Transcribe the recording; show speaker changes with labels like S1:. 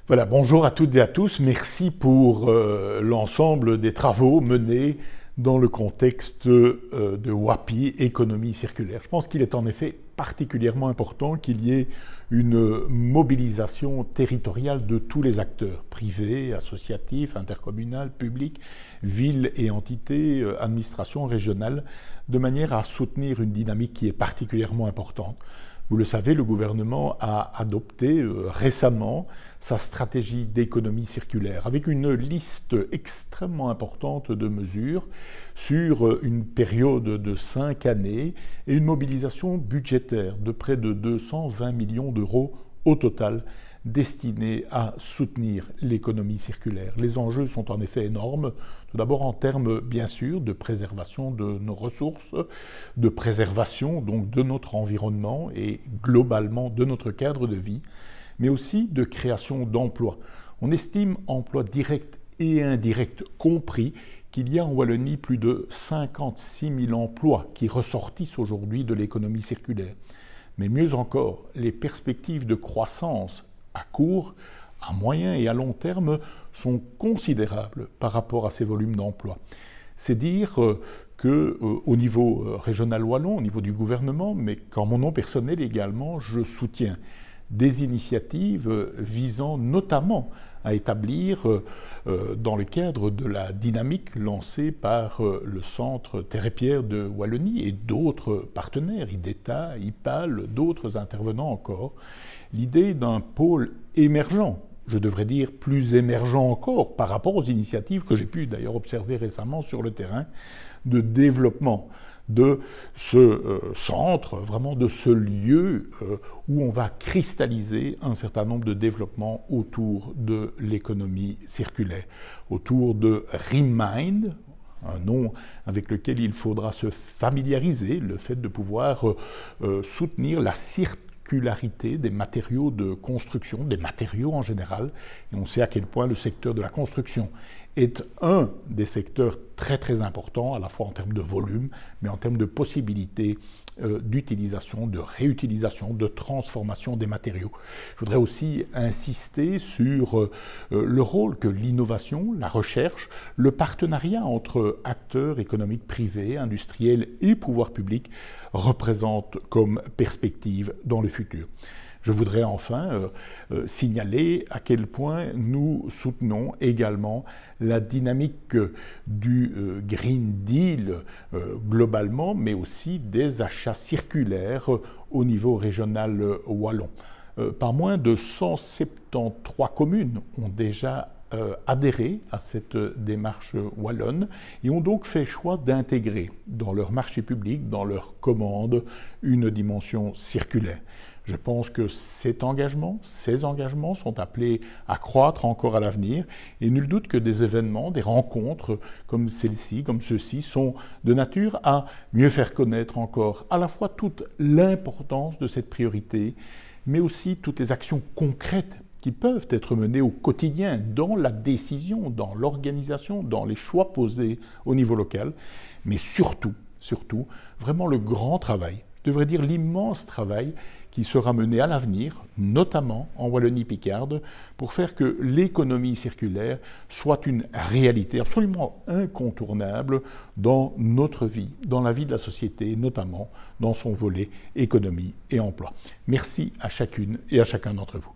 S1: Voilà, bonjour à toutes et à tous. Merci pour l'ensemble des travaux menés dans le contexte de WAPI, économie circulaire. Je pense qu'il est en effet particulièrement important qu'il y ait une mobilisation territoriale de tous les acteurs, privés, associatifs, intercommunaux, publics, villes et entités, administrations régionales, de manière à soutenir une dynamique qui est particulièrement importante. Vous le savez, le gouvernement a adopté récemment sa stratégie d'économie circulaire avec une liste extrêmement importante de mesures sur une période de 5 années et une mobilisation budgétaire de près de 220 millions d'euros au total destinés à soutenir l'économie circulaire. Les enjeux sont en effet énormes, tout d'abord en termes bien sûr de préservation de nos ressources, de préservation donc de notre environnement et globalement de notre cadre de vie, mais aussi de création d'emplois. On estime, emplois directs et indirects compris, qu'il y a en Wallonie plus de 56 000 emplois qui ressortissent aujourd'hui de l'économie circulaire. Mais mieux encore, les perspectives de croissance à court, à moyen et à long terme sont considérables par rapport à ces volumes d'emplois. C'est dire qu'au niveau régional wallon, au niveau du gouvernement, mais qu'en mon nom personnel également, je soutiens des initiatives visant notamment à établir, dans le cadre de la dynamique lancée par le Centre Terre et Pierre de Wallonie et d'autres partenaires, IDETA, IPAL, d'autres intervenants encore, l'idée d'un pôle émergent, je devrais dire plus émergent encore par rapport aux initiatives que j'ai pu d'ailleurs observer récemment sur le terrain de développement de ce centre, vraiment de ce lieu où on va cristalliser un certain nombre de développements autour de l'économie circulaire, autour de Remind, un nom avec lequel il faudra se familiariser, le fait de pouvoir soutenir la circularité des matériaux de construction, des matériaux en général, et on sait à quel point le secteur de la construction est un des secteurs très importants, à la fois en termes de volume, mais en termes de possibilités d'utilisation, de réutilisation, de transformation des matériaux. Je voudrais aussi insister sur le rôle que l'innovation, la recherche, le partenariat entre acteurs économiques privés, industriels et pouvoirs publics représentent comme perspective dans le futur. Je voudrais enfin signaler à quel point nous soutenons également la dynamique du Green Deal globalement, mais aussi des achats circulaires au niveau régional wallon. Pas moins de 173 communes ont déjà adhéré à cette démarche wallonne et ont donc fait choix d'intégrer dans leur marché public, dans leurs commandes, une dimension circulaire. Je pense que ces engagements sont appelés à croître encore à l'avenir et nul doute que des événements, des rencontres comme celle-ci, comme ceux-ci, sont de nature à mieux faire connaître encore à la fois toute l'importance de cette priorité, mais aussi toutes les actions concrètes qui peuvent être menées au quotidien dans la décision, dans l'organisation, dans les choix posés au niveau local, mais surtout, vraiment le grand travail, je devrais dire l'immense travail qui sera mené à l'avenir, notamment en Wallonie-Picarde, pour faire que l'économie circulaire soit une réalité absolument incontournable dans notre vie, dans la vie de la société, notamment dans son volet économie et emploi. Merci à chacune et à chacun d'entre vous.